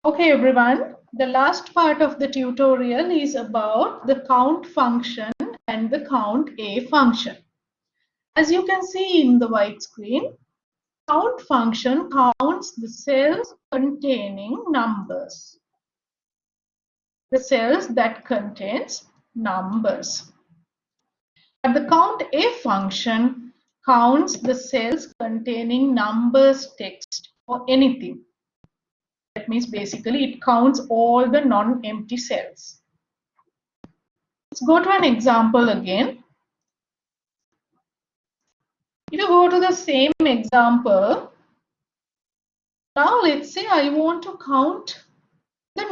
Okay, everyone, the last part of the tutorial is about the count function and the count A function. As you can see in the white screen, count function counts the cells containing numbers. The cells that contains numbers. But the count A function counts the cells containing numbers, text, or anything. That means basically it counts all the non-empty cells. Let's go to an example again. If you go to the same example, now let's say I want to count the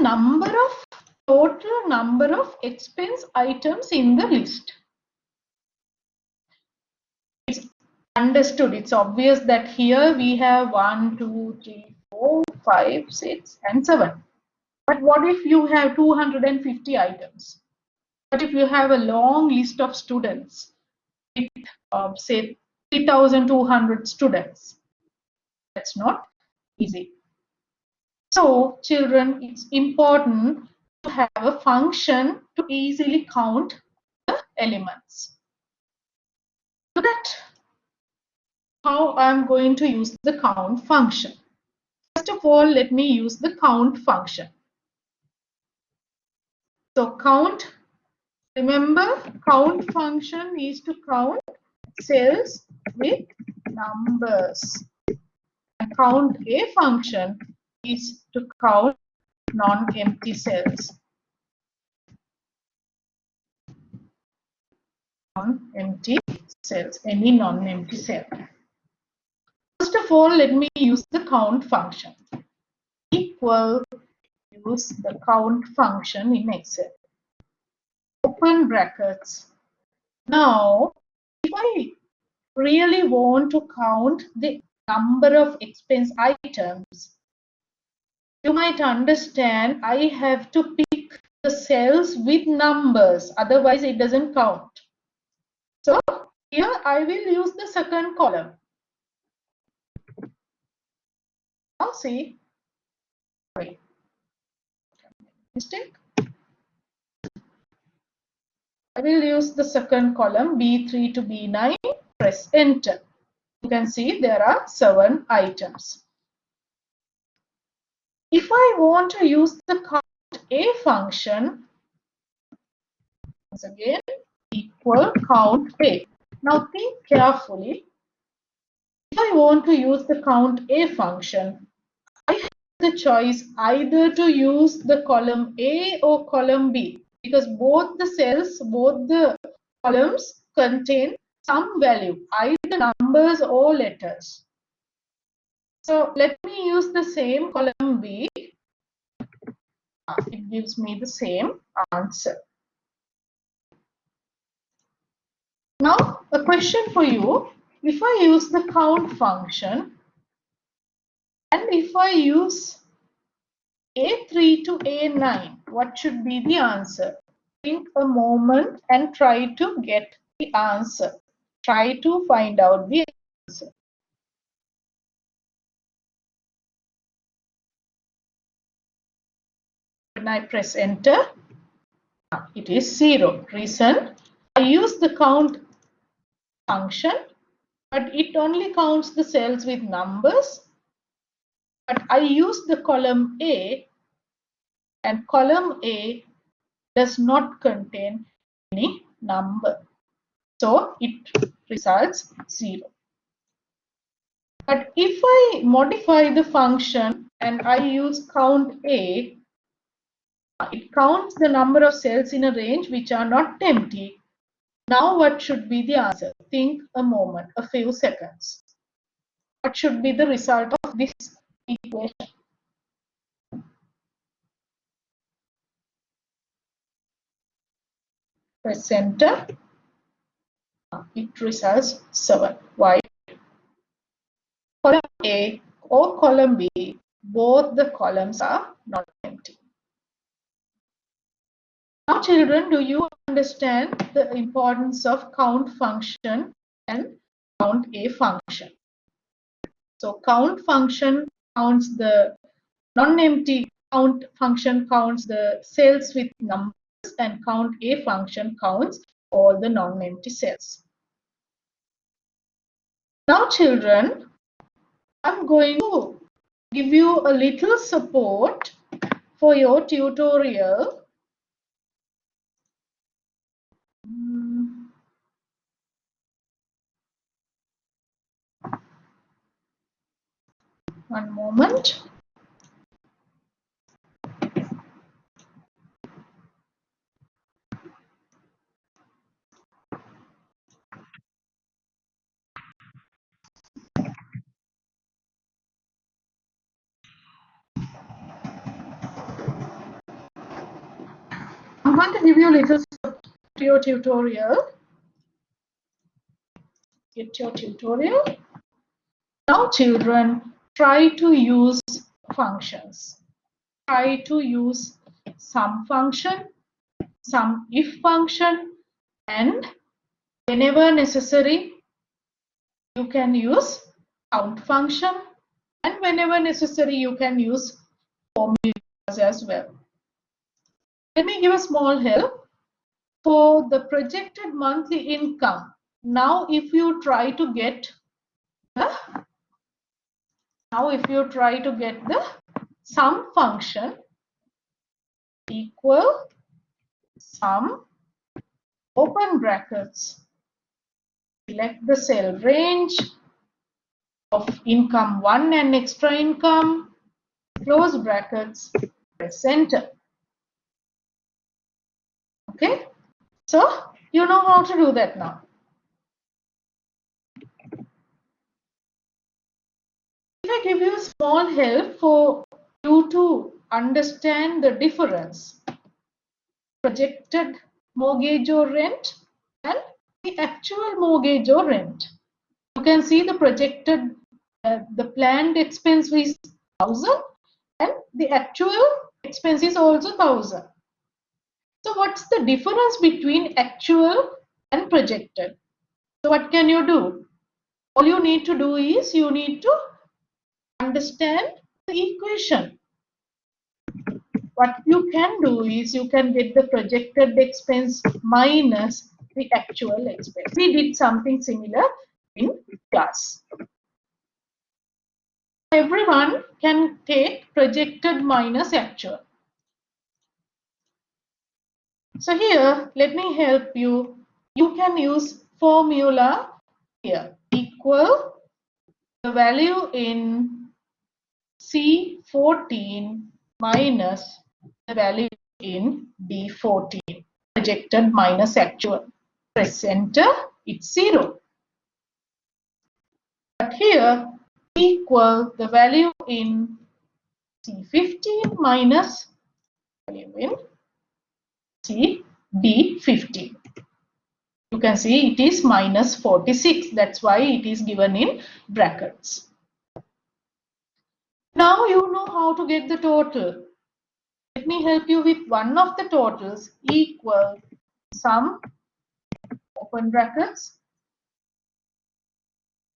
total number of expense items in the list. It's understood, it's obvious that here we have 1, 2, 3, 4, 5, 6, and 7. But what if you have 250 items? What if you have a long list of students with, say, 3,200 students? That's not easy. So, children, it's important to have a function to easily count the elements. Look at how I'm going to use the count function. First of all, let me use the count function. So, count, remember, count function is to count cells with numbers. And count A function is to count non-empty cells. Non-empty cells, any non-empty cell. First of all, let me use the count function. Equal, use the count function in Excel. Open brackets. Now, if I really want to count the number of expense items, you might understand I have to pick the cells with numbers, otherwise it doesn't count. So here I will use the second column. Now see, wait, mistake. I will use the second column, B3 to B9, press enter. You can see there are 7 items. If I want to use the count A function, once again, equal count A. Now think carefully. If I want to use the count A function, I have the choice either to use the column A or column B, because both the cells, both the columns contain some value, either numbers or letters. So let me use the same column B. It gives me the same answer. Now a question for you. If I use the count function and if I use A3 to A9, what should be the answer? Think a moment and try to get the answer. Try to find out the answer. When I press enter, it is 0. Reason, I use the count function, but it only counts the cells with numbers. But I use the column A, and column A does not contain any number. So it results 0. But if I modify the function and I use count A, it counts the number of cells in a range which are not empty. Now what should be the answer? Think a moment, a few seconds. What should be the result of this equation? Press enter. It results 7. Why? Column A or column B, both the columns are not empty. Now children, do you understand the importance of count function and count A function? So count function counts the non-empty count function counts the cells with numbers and count A function counts all the non-empty cells. Now children, I'm going to give you a little support for your tutorial. One moment. I'm going to give you a little support to your tutorial. Get your tutorial. Now children, try to use functions. Try to use sum function, sum if function, and whenever necessary, you can use count function, and whenever necessary, you can use formulas as well. Let me give a small help. For the projected monthly income, now if you try to get the sum function equal sum open brackets, select the cell range of income 1 and extra income, close brackets, press enter. Okay, so you know how to do that now. If I give you a small help for you to understand the difference, projected mortgage or rent and the actual mortgage or rent. You can see the projected, the planned expense is 1,000 and the actual expense is also 1,000. So what's the difference between actual and projected? So what can you do? All you need to do is you need to understand the equation. What you can do is you can get the projected expense minus the actual expense. We did something similar in class. Everyone can take projected minus actual. So here, let me help you. You can use formula here. Equal the value in C14 minus the value in D14. Projected minus actual. Press enter, it's 0. But here, equal the value in C15 minus value in D15. You can see it is minus 46. That's why it is given in brackets. Now you know how to get the total. Let me help you with one of the totals equal sum open brackets.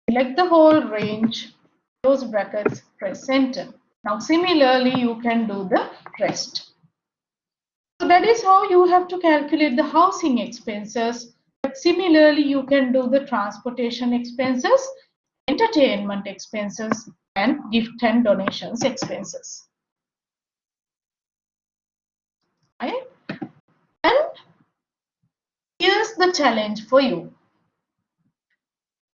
Select the whole range, close brackets, press enter. Now similarly you can do the rest. So that is how you have to calculate the housing expenses. But similarly you can do the transportation expenses, entertainment expenses, and gift and donations expenses. Right? And here's the challenge for you.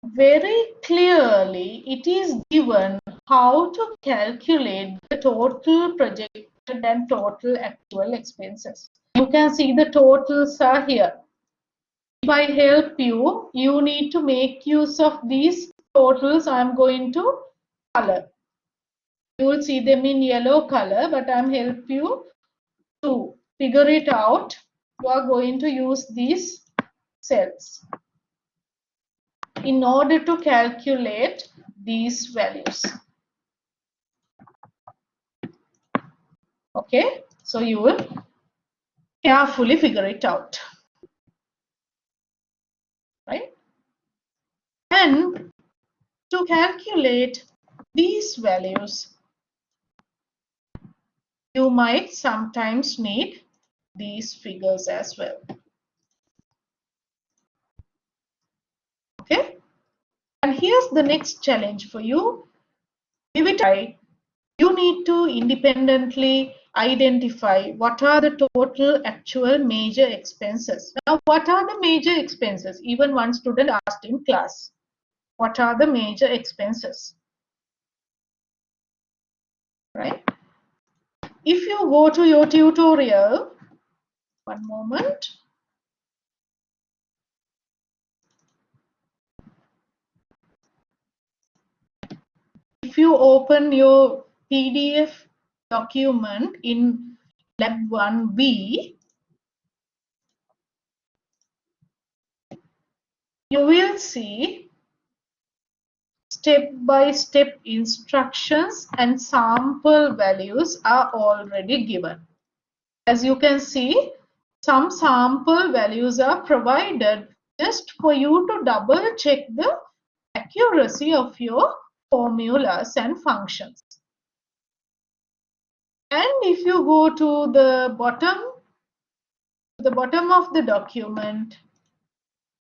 Very clearly it is given how to calculate the total projected and total actual expenses. You can see the totals are here. If I help you, you need to make use of these totals. I'm going to color. You will see them in yellow color, but I'm help you to figure it out. You are going to use these cells in order to calculate these values. Okay, so you will carefully figure it out, right? And to calculate these values, you might sometimes need these figures as well. Okay. And here's the next challenge for you. You need to independently identify what are the total actual major expenses. Now, what are the major expenses? Even one student asked in class, what are the major expenses? Right? If you go to your tutorial, one moment. If you open your PDF document in Lab 1B, you will see step-by-step instructions and sample values are already given. As you can see, some sample values are provided just for you to double check the accuracy of your formulas and functions. And if you go to the bottom of the document,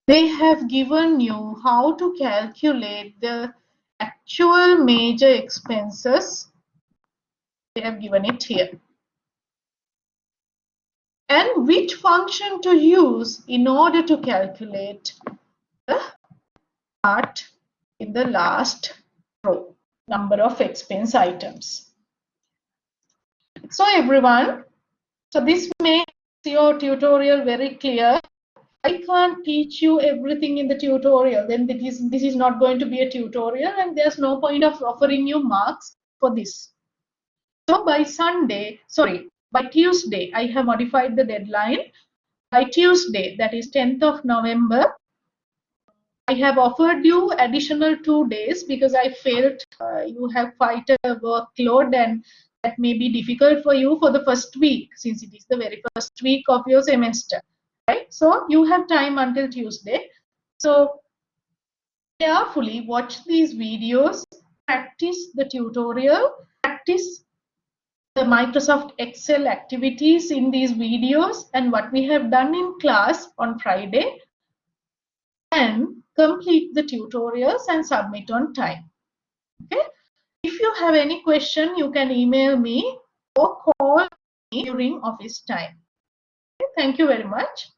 they have given you how to calculate the actual major expenses. They have given it here. And which function to use in order to calculate the part in the last row, number of expense items. So everyone, so this makes your tutorial very clear. I can't teach you everything in the tutorial, then this is not going to be a tutorial and there's no point of offering you marks for this. So by Tuesday, I have modified the deadline. By Tuesday, that is 10th of November, I have offered you additional 2 days because I felt you have quite a workload and that may be difficult for you for the first week since it is the very first week of your semester, right? So you have time until Tuesday. So carefully watch these videos, practice the tutorial, practice the Microsoft Excel activities in these videos and what we have done in class on Friday, and complete the tutorials and submit on time. Okay. If you have any question, you can email me or call me during office time. Okay. Thank you very much.